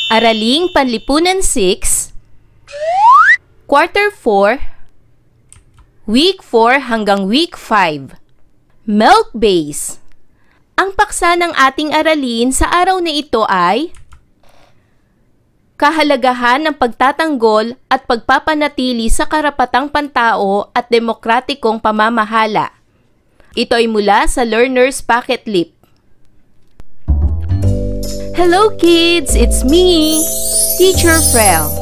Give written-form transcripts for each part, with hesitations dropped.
Araling Panlipunan 6, Quarter 4, Week 4 hanggang Week 5. Milk Base. Ang paksa ng ating aralin sa araw na ito ay kahalagahan ng pagtatanggol at pagpapanatili sa karapatang pantao at demokratikong pamamahala. Ito ay mula sa Learner's Pocket Lip. Hello kids! It's me, Teacher Frel.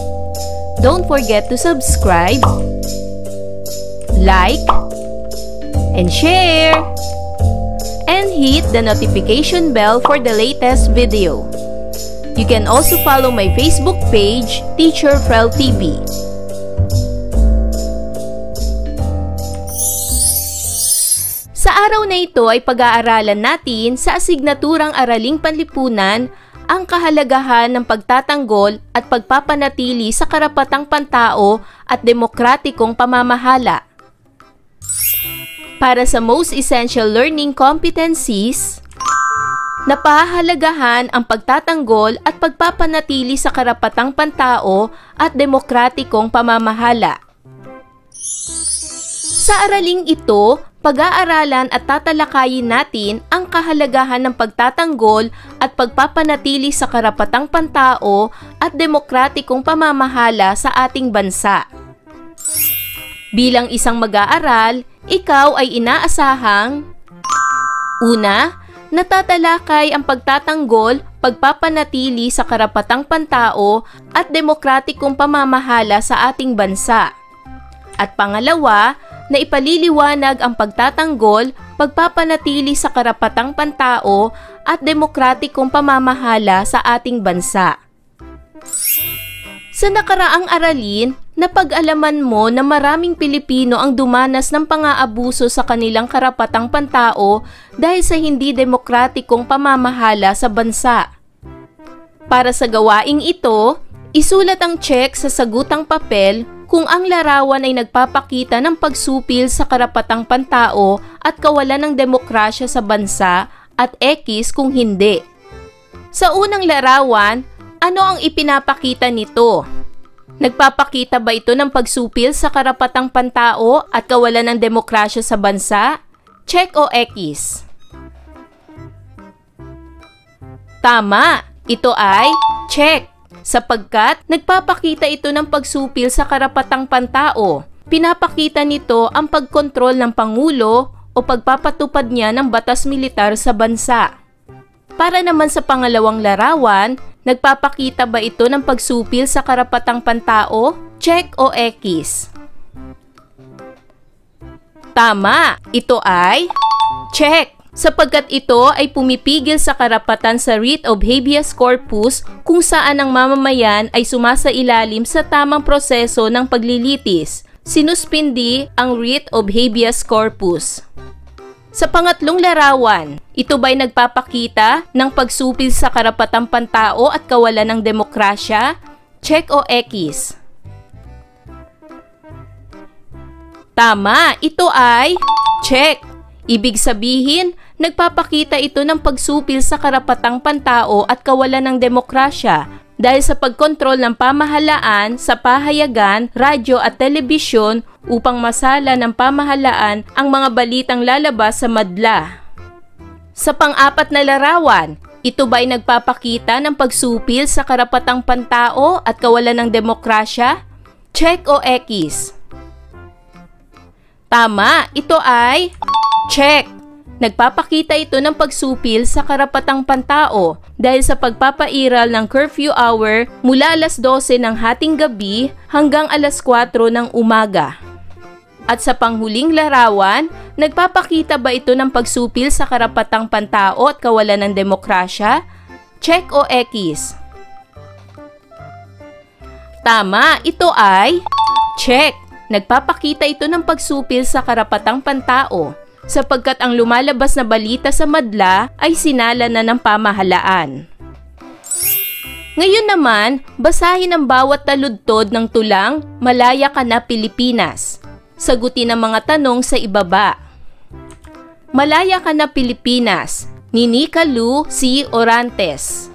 Don't forget to subscribe, like, and share, and hit the notification bell for the latest video. You can also follow my Facebook page, Teacher Frel TV. Sa araw na ito ay pag-aaralan natin sa asignaturang Araling Panlipunan ang kahalagahan ng pagtatanggol at pagpapanatili sa karapatang pantao at demokratikong pamamahala. Para sa most essential learning competencies, napahalagahan ang pagtatanggol at pagpapanatili sa karapatang pantao at demokratikong pamamahala. Sa araling ito, pag-aaralan at tatalakayin natin ang kahalagahan ng pagtatanggol at pagpapanatili sa karapatang pantao at demokratikong pamamahala sa ating bansa. Bilang isang mag-aaral, ikaw ay inaasahang: una, natatalakay ang pagtatanggol, pagpapanatili sa karapatang pantao at demokratikong pamamahala sa ating bansa. At pangalawa, na ipaliliwanag ang pagtatanggol, pagpapanatili sa karapatang pantao at demokratikong pamamahala sa ating bansa. Sa nakaraang aralin, napag-alaman mo na maraming Pilipino ang dumanas ng pang-aabuso sa kanilang karapatang pantao dahil sa hindi demokratikong pamamahala sa bansa. Para sa gawaing ito, isulat ang check sa sagutang papel kung ang larawan ay nagpapakita ng pagsupil sa karapatang pantao at kawalan ng demokrasya sa bansa at X kung hindi. Sa unang larawan, ano ang ipinapakita nito? Nagpapakita ba ito ng pagsupil sa karapatang pantao at kawalan ng demokrasya sa bansa? Check o X? Tama! Ito ay check, sapagkat nagpapakita ito ng pagsupil sa karapatang pantao. Pinapakita nito ang pagkontrol ng Pangulo o pagpapatupad niya ng batas militar sa bansa. Para naman sa pangalawang larawan, nagpapakita ba ito ng pagsupil sa karapatang pantao? Check o X? Tama! Ito ay check, sapagkat ito ay pumipigil sa karapatan sa writ of habeas corpus kung saan ang mamamayan ay sumasailalim sa tamang proseso ng paglilitis. Sinuspindi ang writ of habeas corpus. Sa pangatlong larawan, ito ba'y nagpapakita ng pagsupil sa karapatang pantao at kawalan ng demokrasya? Check o X? Tama! Ito ay check. Ibig sabihin, nagpapakita ito ng pagsupil sa karapatang pantao at kawalan ng demokrasya dahil sa pagkontrol ng pamahalaan sa pahayagan, radyo at telebisyon upang masala ng pamahalaan ang mga balitang lalabas sa madla. Sa pang-apat na larawan, ito ba'y nagpapakita ng pagsupil sa karapatang pantao at kawalan ng demokrasya? Check o X? Tama! Ito ay check. Nagpapakita ito ng pagsupil sa karapatang pantao dahil sa pagpapairal ng curfew hour mula alas 12 ng hating gabi hanggang alas 4 ng umaga. At sa panghuling larawan, nagpapakita ba ito ng pagsupil sa karapatang pantao at kawalan ng demokrasya? Check o X? Tama! Ito ay check. Nagpapakita ito ng pagsupil sa karapatang pantao sapagkat ang lumalabas na balita sa madla ay sinala na ng pamahalaan. Ngayon naman, basahin ang bawat taludtod ng tulang Malaya Ka Na Pilipinas. Sagutin ang mga tanong sa ibaba. Malaya Ka Na Pilipinas, ni Nika Lu C. Orantes.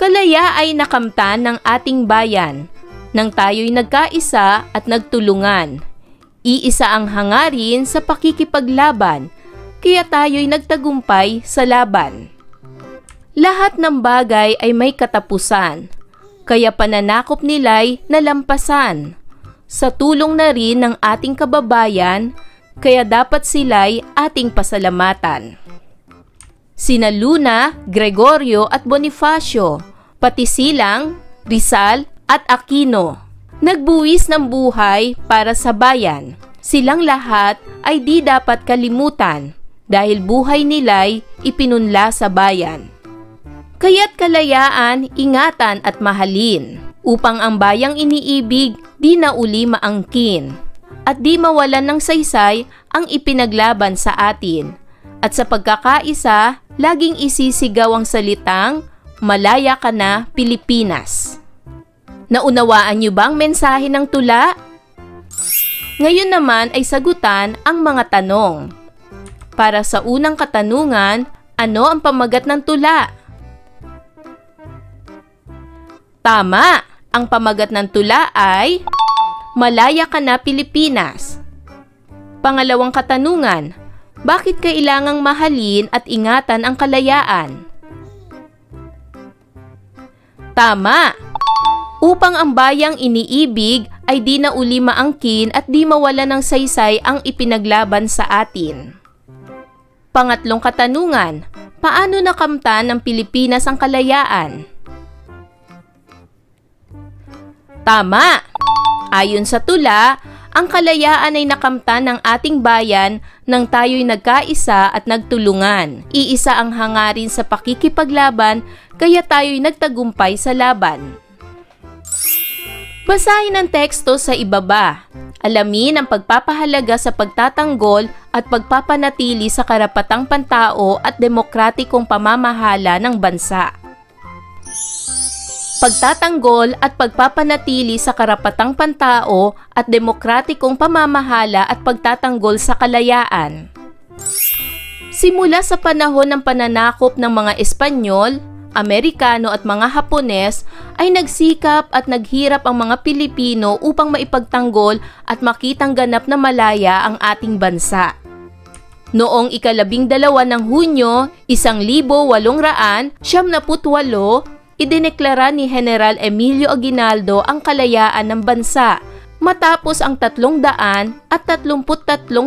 Kalaya ay nakamtan ng ating bayan, nang tayo'y nagkaisa at nagtulungan. Iisa ang hangarin sa pakikipaglaban, kaya tayo'y nagtagumpay sa laban. Lahat ng bagay ay may katapusan, kaya pananakop nila'y nalampasan. Sa tulong na rin ng ating kababayan, kaya dapat sila'y ating pasalamatan. Sina Luna, Gregorio at Bonifacio, pati silang Rizal at Aquino, nagbuwis ng buhay para sa bayan. Silang lahat ay di dapat kalimutan dahil buhay nila'y ipinunla sa bayan. Kaya't kalayaan, ingatan at mahalin, upang ang bayang iniibig di na uli maangkin, at di mawalan ng saysay ang ipinaglaban sa atin. At sa pagkakaisa, laging isisigaw ang salitang, "Malaya ka na, Pilipinas." Naunawaan niyo ba ang mensahe ng tula? Ngayon naman ay sagutan ang mga tanong. Para sa unang katanungan, ano ang pamagat ng tula? Tama! Ang pamagat ng tula ay "Malaya ka na, Pilipinas." Pangalawang katanungan, bakit kailangang mahalin at ingatan ang kalayaan? Tama! Upang ang bayang iniibig ay di na uli maangkin at di mawala ng saysay ang ipinaglaban sa atin. Pangatlong katanungan, paano nakamtan ng Pilipinas ang kalayaan? Tama! Ayon sa tula, ang kalayaan ay nakamtan ng ating bayan nang tayo'y nagkaisa at nagtulungan. Iisa ang hangarin sa pakikipaglaban, kaya tayo'y nagtagumpay sa laban. Basahin ang teksto sa ibaba. Alamin ang pagpapahalaga sa pagtatanggol at pagpapanatili sa karapatang pantao at demokratikong pamamahala ng bansa. Pagtatanggol at pagpapanatili sa karapatang pantao at demokratikong pamamahala at pagtatanggol sa kalayaan. Simula sa panahon ng pananakop ng mga Espanyol, Amerikano at mga Hapones ay nagsikap at naghirap ang mga Pilipino upang maipagtanggol at makitang ganap na malaya ang ating bansa. Noong 12 ng Hunyo, 1898, idineklara ni General Emilio Aguinaldo ang kalayaan ng bansa matapos ang 333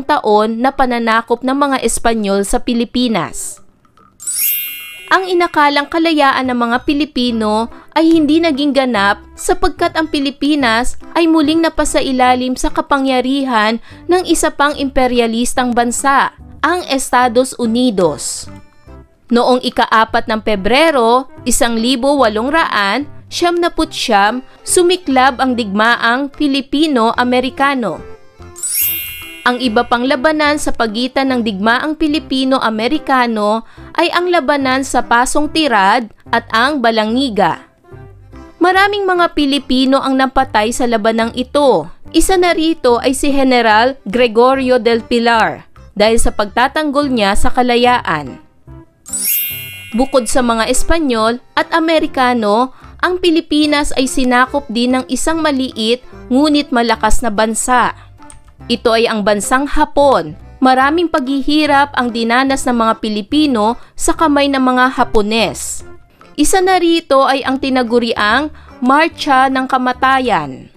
taon na pananakop ng mga Espanyol sa Pilipinas. Ang inakalang kalayaan ng mga Pilipino ay hindi naging ganap sapagkat ang Pilipinas ay muling napasailalim sa kapangyarihan ng isa pang imperialistang bansa, ang Estados Unidos. Noong ika-4 ng Pebrero, 1899, sumiklab ang digmaang Pilipino-Amerikano. Ang iba pang labanan sa pagitan ng digmaang Pilipino-Amerikano ay ang labanan sa Pasong Tirad at ang Balangiga. Maraming mga Pilipino ang napatay sa labanang ito. Isa na rito ay si General Gregorio del Pilar dahil sa pagtatanggol niya sa kalayaan. Bukod sa mga Espanyol at Amerikano, ang Pilipinas ay sinakop din ng isang maliit ngunit malakas na bansa. Ito ay ang bansang Hapon. Maraming paghihirap ang dinanas ng mga Pilipino sa kamay ng mga Hapones. Isa na rito ay ang tinaguriang Marcha ng Kamatayan.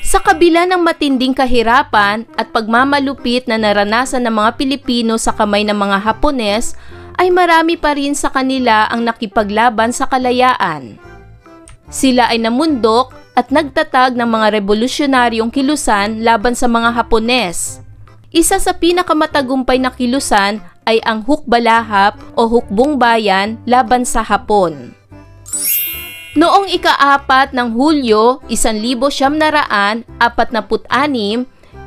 Sa kabila ng matinding kahirapan at pagmamalupit na naranasan ng mga Pilipino sa kamay ng mga Hapones, ay marami pa rin sa kanila ang nakipaglaban sa kalayaan. Sila ay namundok at nagtatag ng mga revolusyonaryong kilusan laban sa mga Hapones. Isa sa pinakamatagumpay na kilusan ay ang Hukbalahap o Hukbong Bayan laban sa Hapon. Noong ika-4 ng Hulyo, 1946,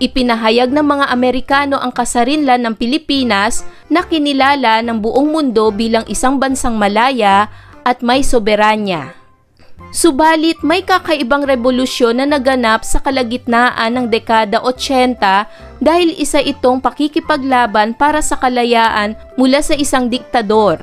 ipinahayag ng mga Amerikano ang kasarinlan ng Pilipinas na kinilala ng buong mundo bilang isang bansang malaya at may soberanya. Subalit may kakaibang revolusyon na naganap sa kalagitnaan ng dekada 80 dahil isa itong pakikipaglaban para sa kalayaan mula sa isang diktador.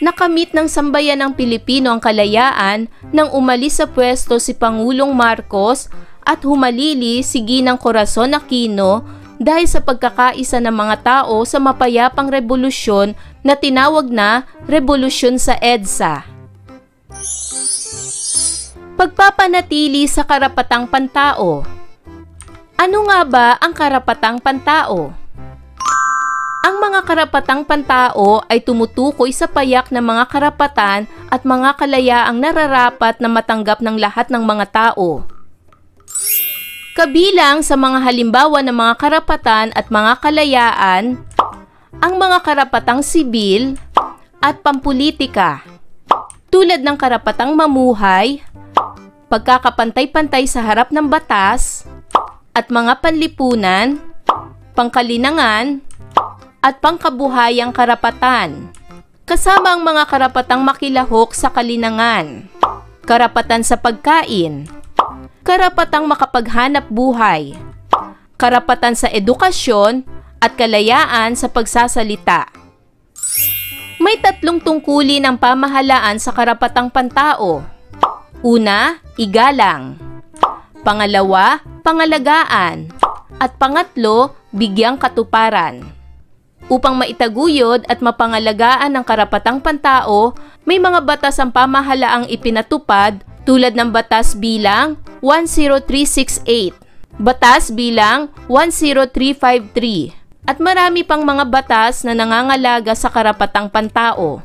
Nakamit ng sambayanang Pilipino ang kalayaan nang umalis sa pwesto si Pangulong Marcos at humalili si Ginang Corazon Aquino dahil sa pagkakaisa ng mga tao sa mapayapang revolusyon na tinawag na Revolusyon sa EDSA. Pagpapanatili sa karapatang pantao. Ano nga ba ang karapatang pantao? Ang mga karapatang pantao ay tumutukoy sa payak ng mga karapatan at mga kalayaang nararapat na matanggap ng lahat ng mga tao. Kabilang sa mga halimbawa ng mga karapatan at mga kalayaan, ang mga karapatang sibil at pampulitika, tulad ng karapatang mamuhay, pagkakapantay-pantay sa harap ng batas, at mga panlipunan, pangkalinangan, at pangkabuhayang karapatan, kasama ang mga karapatang makilahok sa kalinangan, karapatan sa pagkain, karapatang makapaghanap buhay, karapatan sa edukasyon, at kalayaan sa pagsasalita. May 3 tungkulin ang pamahalaan sa karapatang pantao. Una, igalang. Pangalawa, pangalagaan. At pangatlo, bigyang katuparan. Upang maitaguyod at mapangalagaan ang karapatang pantao, may mga batas ang pamahalaang ipinatupad tulad ng Batas Bilang 10368, Batas Bilang 10353, at marami pang mga batas na nangangalaga sa karapatang pantao.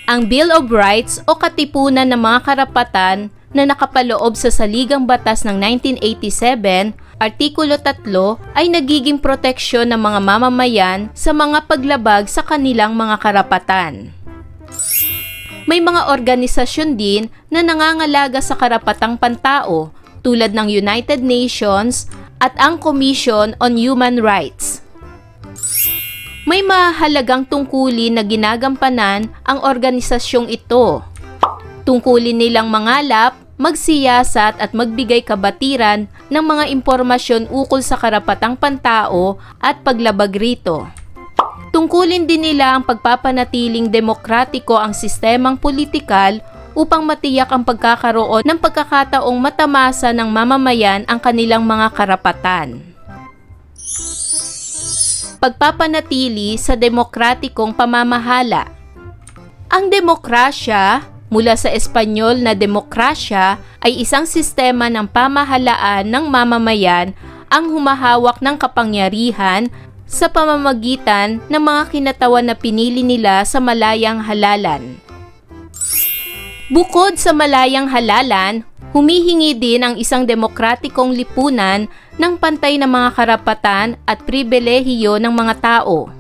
Ang Bill of Rights o Katipunan ng mga Karapatan na nakapaloob sa Saligang Batas ng 1987, Artikulo 3 ay nagiging proteksyon ng mga mamamayan sa mga paglabag sa kanilang mga karapatan. May mga organisasyon din na nangangalaga sa karapatang pantao tulad ng United Nations at ang Commission on Human Rights. May mahalagang tungkulin na ginagampanan ang organisasyong ito. Tungkulin nilang mangalap, magsiyasat at magbigay kabatiran ng mga impormasyon ukol sa karapatang pantao at paglabag rito. Tungkulin din nila ang pagpapanatiling demokratiko ang sistemang politikal upang matiyak ang pagkakaroon ng pagkakataong matamasa ng mamamayan ang kanilang mga karapatan. Pagpapanatili sa demokratikong pamamahala. Ang demokrasya, mula sa Espanyol na demokrasya, ay isang sistema ng pamahalaan ng mamamayan ang humahawak ng kapangyarihan sa pamamagitan ng mga kinatawan na pinili nila sa malayang halalan. Bukod sa malayang halalan, humihingi din ang isang demokratikong lipunan ng pantay na mga karapatan at pribilehiyo ng mga tao.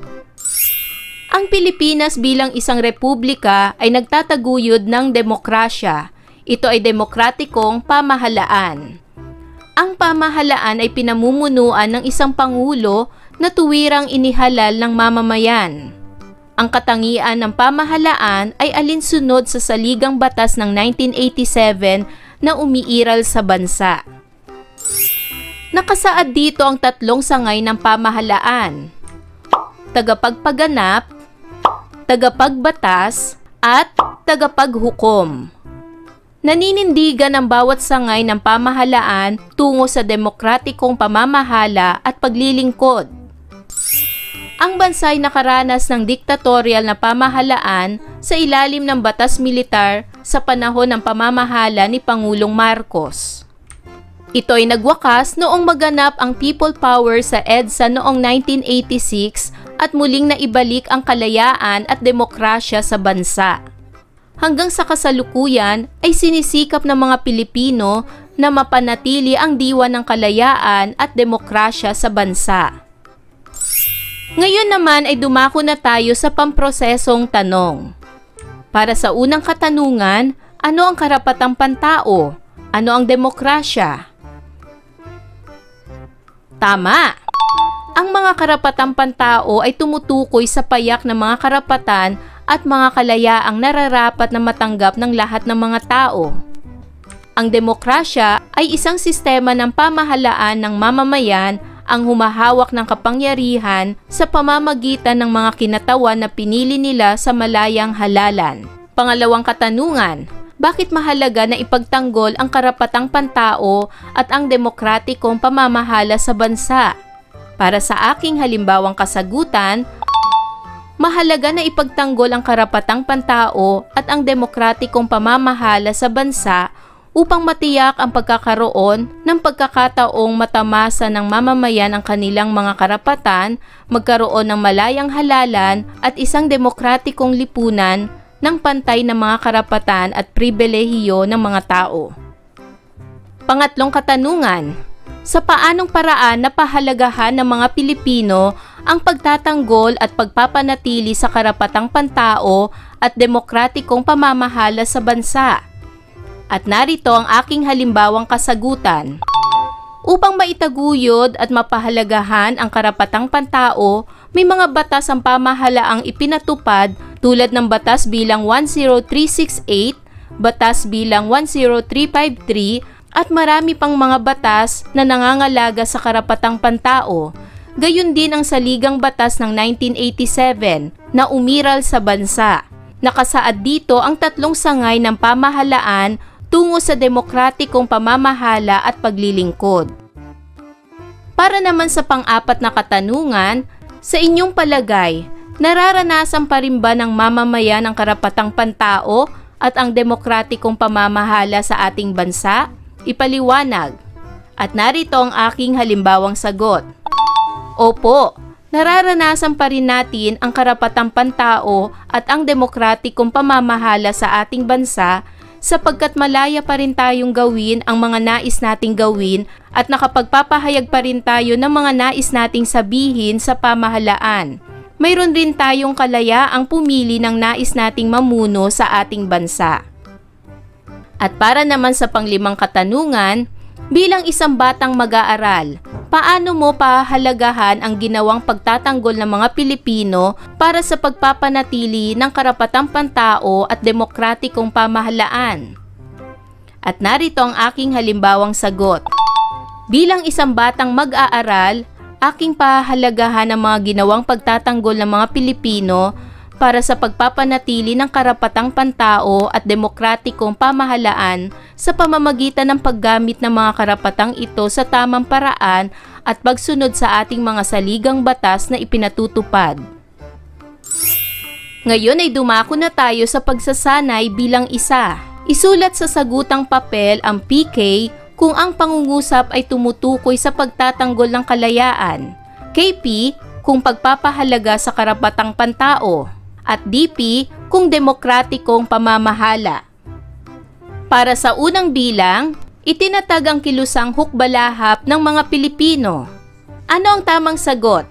Ang Pilipinas bilang isang republika ay nagtataguyod ng demokrasya. Ito ay demokratikong pamahalaan. Ang pamahalaan ay pinamumunuan ng isang pangulo na tuwirang inihalal ng mamamayan. Ang katangian ng pamahalaan ay alinsunod sa Saligang Batas ng 1987 na umiiral sa bansa. Nakasaad dito ang 3 sangay ng pamahalaan: tagapagpaganap, tagapagbatas, at tagapaghukom. Naninindigan ang bawat sangay ng pamahalaan tungo sa demokratikong pamamahala at paglilingkod. Ang bansa ay nakaranas ng diktatorial na pamahalaan sa ilalim ng batas militar sa panahon ng pamamahala ni Pangulong Marcos. Ito ay nagwakas noong maganap ang people power sa EDSA noong 1986 at muling naibalik ang kalayaan at demokrasya sa bansa. Hanggang sa kasalukuyan ay sinisikap ng mga Pilipino na mapanatili ang diwa ng kalayaan at demokrasya sa bansa. Ngayon naman ay dumako na tayo sa pamprosesong tanong. Para sa unang katanungan, ano ang karapatang pantao? Ano ang demokrasya? Tama! Ang mga karapatang pantao ay tumutukoy sa payak ng mga karapatan at mga kalayaang nararapat na matanggap ng lahat ng mga tao. Ang demokrasya ay isang sistema ng pamahalaan ng mamamayan ang humahawak ng kapangyarihan sa pamamagitan ng mga kinatawan na pinili nila sa malayang halalan. Pangalawang katanungan, bakit mahalaga na ipagtanggol ang karapatang pantao at ang demokratikong pamamahala sa bansa? Para sa aking halimbawang kasagutan, mahalaga na ipagtanggol ang karapatang pantao at ang demokratikong pamamahala sa bansa upang matiyak ang pagkakaroon ng pagkakataong matamasa ng mamamayan ang kanilang mga karapatan, magkaroon ng malayang halalan at isang demokratikong lipunan ng pantay na mga karapatan at pribilehiyo ng mga tao. Pangatlong katanungan, sa paanong paraan napahalagahan ng mga Pilipino ang pagtatanggol at pagpapanatili sa karapatang pantao at demokratikong pamamahala sa bansa? At narito ang aking halimbawang kasagutan. Upang maitaguyod at mapahalagahan ang karapatang pantao, may mga batas ang pamahalaang ipinatupad tulad ng Batas Bilang 10368, Batas Bilang 10353 at marami pang mga batas na nangangalaga sa karapatang pantao. Gayon din ang Saligang Batas ng 1987 na umiral sa bansa. Nakasaad dito ang tatlong sangay ng pamahalaan tungo sa demokratikong pamamahala at paglilingkod. Para naman sa pang-apat na katanungan, sa inyong palagay, nararanasan pa rin ba ng mamamayan ang karapatang pantao at ang demokratikong pamamahala sa ating bansa? Ipaliwanag. At narito ang aking halimbawang sagot. Opo, nararanasan pa rin natin ang karapatang pantao at ang demokratikong pamamahala sa ating bansa sapagkat malaya pa rin tayong gawin ang mga nais nating gawin at nakapagpapahayag pa rin tayo ng mga nais nating sabihin sa pamahalaan. Mayroon rin tayong kalayaang pumili ng nais nating mamuno sa ating bansa. At para naman sa panglimang katanungan, bilang isang batang mag-aaral, paano mo pahalagahan ang ginawang pagtatanggol ng mga Pilipino para sa pagpapanatili ng karapatang pantao at demokratikong pamahalaan? At narito ang aking halimbawang sagot. Bilang isang batang mag-aaral, aking pahalagahan ang mga ginawang pagtatanggol ng mga Pilipino para sa pagpapanatili ng karapatang pantao at demokratikong pamahalaan sa pamamagitan ng paggamit ng mga karapatang ito sa tamang paraan at pagsunod sa ating mga saligang batas na ipinatutupad. Ngayon ay dumako na tayo sa pagsasanay bilang isa. Isulat sa sagutang papel ang PK kung ang pangungusap ay tumutukoy sa pagtatanggol ng kalayaan, KP kung pagpapahalaga sa karapatang pantao, at DP kung demokratikong pamamahala. Para sa unang bilang, itinatag ang kilusang hukbalahap ng mga Pilipino. Ano ang tamang sagot?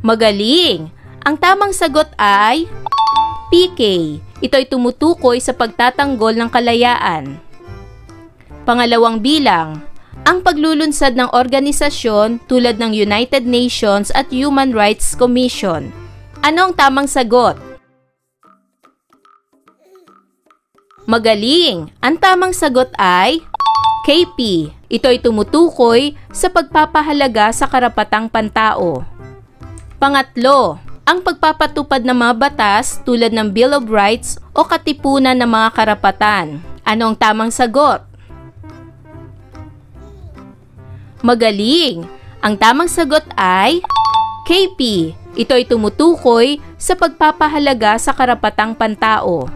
Magaling! Ang tamang sagot ay PK. Ito ay tumutukoy sa pagtatanggol ng kalayaan. Pangalawang bilang, ang paglulunsad ng organisasyon tulad ng United Nations at Human Rights Commission. Ano ang tamang sagot? Magaling! Ang tamang sagot ay KP. Ito ay tumutukoy sa pagpapahalaga sa karapatang pantao. Pangatlo, ang pagpapatupad ng mga batas tulad ng Bill of Rights o katipunan ng mga karapatan. Ano ang tamang sagot? Magaling! Ang tamang sagot ay KP. Ito ay tumutukoy sa pagpapahalaga sa karapatang pantao.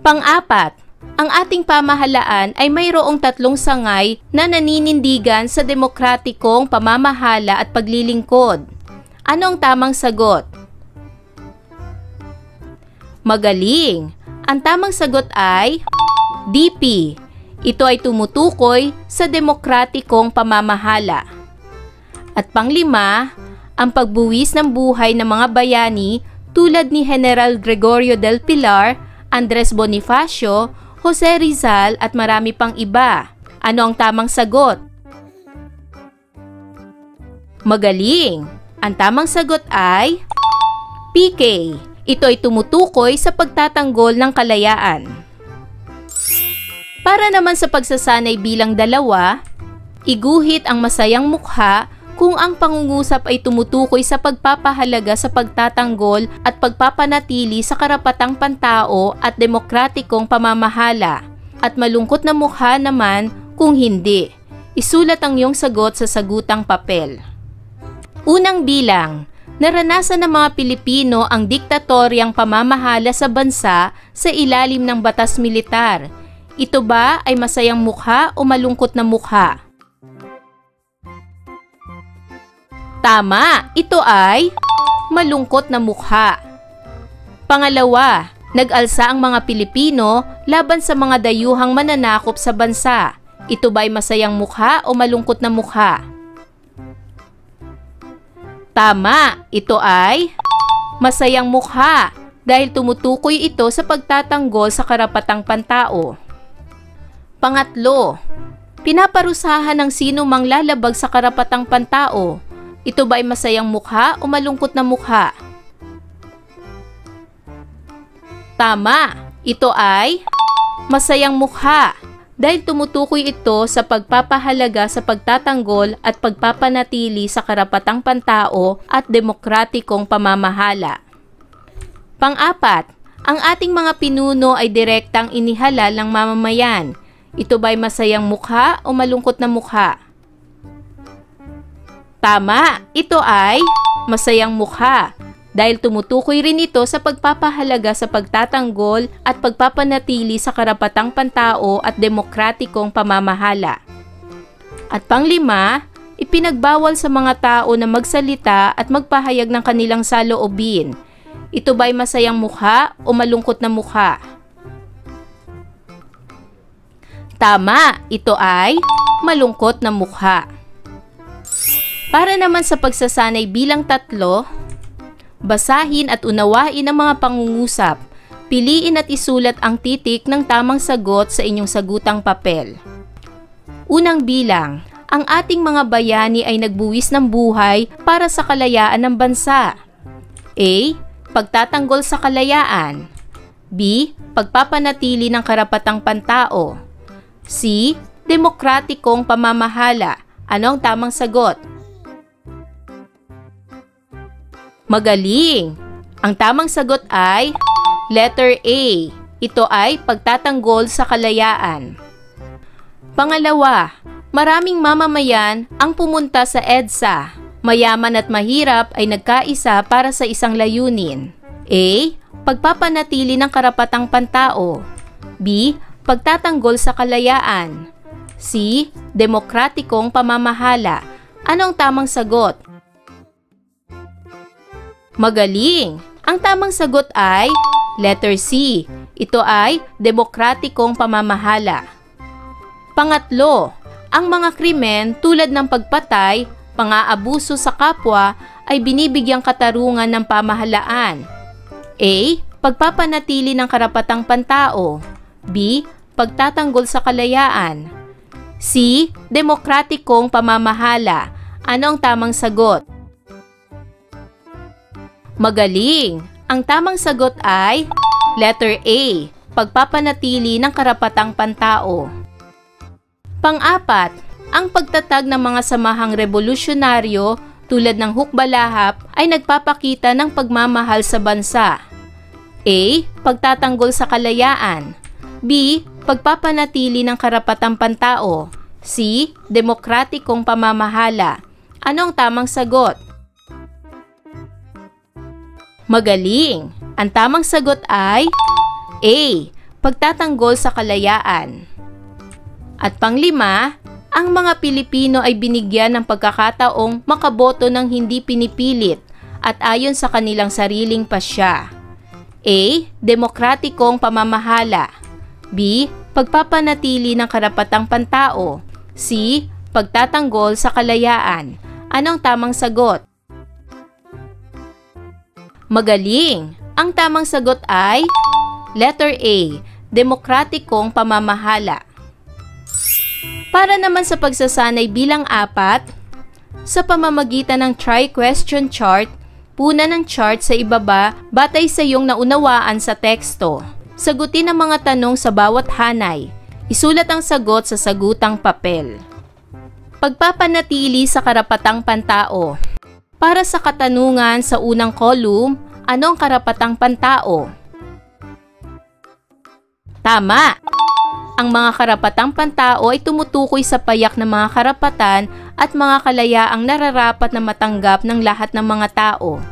Pang-apat, ang ating pamahalaan ay mayroong tatlong sangay na naninindigan sa demokratikong pamamahala at paglilingkod. Ano ang tamang sagot? Magaling! Ang tamang sagot ay DP. Ito ay tumutukoy sa demokratikong pamamahala. At panglima, ang pagbuwis ng buhay ng mga bayani tulad ni General Gregorio del Pilar, Andres Bonifacio, Jose Rizal at marami pang iba. Ano ang tamang sagot? Magaling! Ang tamang sagot ay PK. Ito ay tumutukoy sa pagtatanggol ng kalayaan. Para naman sa pagsasanay bilang dalawa, Iguhit ang masayang mukha kung ang pangungusap ay tumutukoy sa pagpapahalaga sa pagtatanggol at pagpapanatili sa karapatang pantao at demokratikong pamamahala. At malungkot na mukha naman kung hindi. Isulat ang iyong sagot sa sagutang papel. Unang bilang, naranasan ng mga Pilipino ang diktatoryang pamamahala sa bansa sa ilalim ng batas militar. Ito ba ay masayang mukha o malungkot na mukha? Tama, ito ay malungkot na mukha. Pangalawa, nag-alsa ang mga Pilipino laban sa mga dayuhang mananakop sa bansa. Ito ba ay masayang mukha o malungkot na mukha? Tama, ito ay masayang mukha dahil tumutukoy ito sa pagtatanggol sa karapatang pantao. Pangatlo, pinaparusahan ng sino mang lalabag sa karapatang pantao. Ito ba ay masayang mukha o malungkot na mukha? Tama, ito ay masayang mukha dahil tumutukoy ito sa pagpapahalaga sa pagtatanggol at pagpapanatili sa karapatang pantao at demokratikong pamamahala. Pang-apat, ang ating mga pinuno ay direktang inihalal ng mamamayan. Ito ba ay masayang mukha o malungkot na mukha? Tama, ito ay masayang mukha dahil tumutukoy rin ito sa pagpapahalaga sa pagtatanggol at pagpapanatili sa karapatang pantao at demokratikong pamamahala. At panglima, ipinagbawal sa mga tao na magsalita at magpahayag ng kanilang saloobin. Ito ba ay masayang mukha o malungkot na mukha? Tama, ito ay malungkot na mukha. Para naman sa pagsasanay bilang 3, basahin at unawain ang mga pangungusap. Piliin at isulat ang titik ng tamang sagot sa inyong sagutang papel. Unang bilang, ang ating mga bayani ay nagbuwis ng buhay para sa kalayaan ng bansa. A. Pagtatanggol sa kalayaan. B. Pagpapanatili ng karapatang pantao. C. Demokratikong pamamahala. Ano ang tamang sagot? Magaling! Ang tamang sagot ay letter A. Ito ay pagtatanggol sa kalayaan. Pangalawa, maraming mamamayan ang pumunta sa EDSA. Mayaman at mahirap ay nagkaisa para sa isang layunin. A. Pagpapanatili ng karapatang pantao. B. Pagtatanggol sa kalayaan. C. Demokratikong pamamahala. Ano ang tamang sagot? Magaling! Ang tamang sagot ay letter C. Ito ay demokratikong pamamahala. Pangatlo, ang mga krimen tulad ng pagpatay, pang-aabuso sa kapwa ay binibigyang katarungan ng pamahalaan. A. Pagpapanatili ng karapatang pantao. B. Pagtatanggol sa kalayaan. C. Demokratikong pamamahala. Ano ang tamang sagot? Magaling! Ang tamang sagot ay letter A. Pagpapanatili ng karapatang pantao. Pang-apat, ang pagtatag ng mga samahang revolusyonaryo tulad ng hukbalahap ay nagpapakita ng pagmamahal sa bansa. A. Pagtatanggol sa kalayaan. B. Pagpapanatili ng karapatang pantao. C. Demokratikong pamamahala. Ano ang tamang sagot? Magaling! Ang tamang sagot ay A. Pagtatanggol sa kalayaan. At panglima, ang mga Pilipino ay binigyan ng pagkakataong makaboto ng hindi pinipilit at ayon sa kanilang sariling pasya. A. Demokratikong pamamahala. B. Pagpapanatili ng karapatang pantao. C. Pagtatanggol sa kalayaan. Anong tamang sagot? Magaling! Ang tamang sagot ay letter A. Demokratikong pamamahala. Para naman sa pagsasanay bilang 4, sa pamamagitan ng tri-question chart, puna ng chart sa ibaba batay sa iyong naunawaan sa teksto. Sagutin ang mga tanong sa bawat hanay. Isulat ang sagot sa sagutang papel. Pagpapanatili sa karapatang pantao. Para sa katanungan sa unang column, ano ang karapatang pantao? Tama! Ang mga karapatang pantao ay tumutukoy sa payak ng mga karapatan at mga kalayaang nararapat na matanggap ng lahat ng mga tao.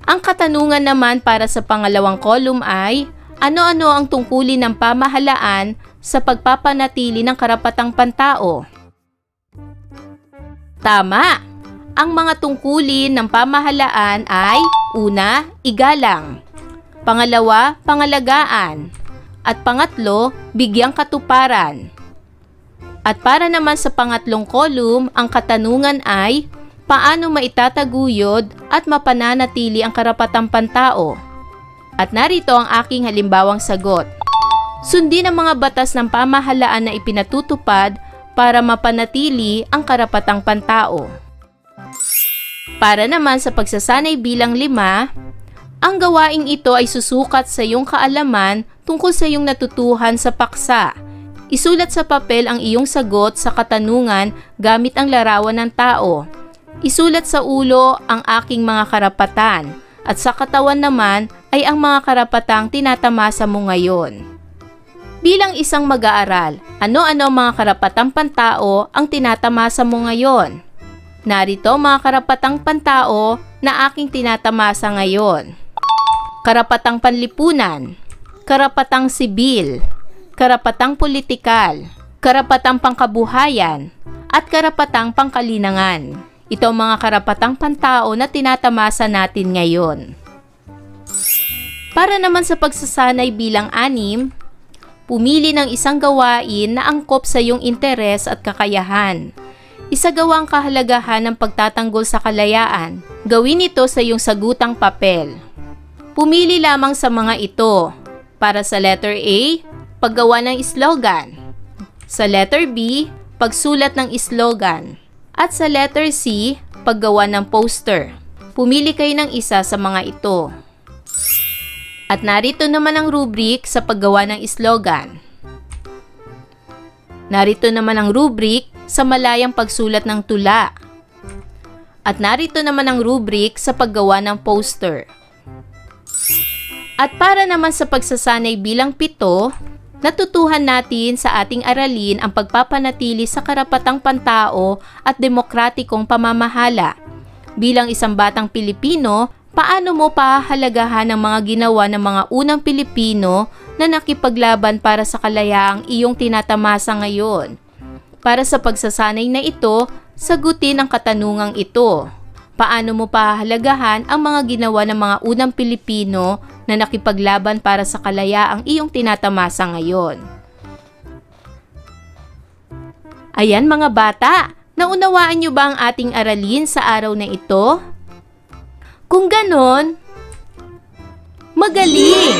Ang katanungan naman para sa pangalawang column ay, ano-ano ang tungkulin ng pamahalaan sa pagpapanatili ng karapatang pantao? Tama! Ang mga tungkulin ng pamahalaan ay, una, igalang. Pangalawa, pangalagaan. At pangatlo, bigyang katuparan. At para naman sa pangatlong column, ang katanungan ay, paano maitataguyod at mapananatili ang karapatang pantao? At narito ang aking halimbawang sagot. Sundin ang mga batas ng pamahalaan na ipinatutupad para mapanatili ang karapatang pantao. Para naman sa pagsasanay bilang 5, ang gawaing ito ay susukat sa iyong kaalaman tungkol sa iyong natutuhan sa paksa. Isulat sa papel ang iyong sagot sa katanungan gamit ang larawan ng tao. Isulat sa ulo ang aking mga karapatan at sa katawan naman ay ang mga karapatang tinatamasa mo ngayon. Bilang isang mag-aaral, ano-ano ang mga karapatang pantao ang tinatamasa mo ngayon? Narito mga karapatang pantao na aking tinatamasa ngayon. Karapatang panlipunan, karapatang sibil, karapatang politikal, karapatang pangkabuhayan, at karapatang pangkalinangan. Ito ang mga karapatang pantao na tinatamasa natin ngayon. Para naman sa pagsasanay bilang 6, pumili ng isang gawain na angkop sa iyong interes at kakayahan. Isagawa ang kahalagahan ng pagtatanggol sa kalayaan. Gawin ito sa iyong sagutang papel. Pumili lamang sa mga ito. Para sa letter A, paggawa ng slogan. Sa letter B, pagsulat ng slogan. At sa letter C, paggawa ng poster. Pumili kayo ng isa sa mga ito. At narito naman ang rubric sa paggawa ng slogan. Narito naman ang rubric sa malayang pagsulat ng tula. At narito naman ang rubric sa paggawa ng poster. At para naman sa pagsasanay bilang 7, natutuhan natin sa ating aralin ang pagpapanatili sa karapatang pantao at demokratikong pamamahala. Bilang isang batang Pilipino, paano mo pahahalagahan ang mga ginawa ng mga unang Pilipino na nakipaglaban para sa kalayaang iyong tinatamasa ngayon? Para sa pagsasanay na ito, sagutin ang katanungang ito. Paano mo pahahalagahan ang mga ginawa ng mga unang Pilipino na nakipaglaban para sa kalayaang iyong tinatamasa ngayon? Ayan mga bata, naunawaan niyo ba ang ating aralin sa araw na ito? Kung ganon, magaling!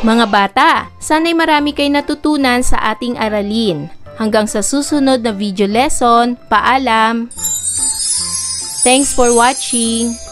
Mga bata, sana'y marami kayo natutunan sa ating aralin. Hanggang sa susunod na video lesson, paalam! Thanks for watching!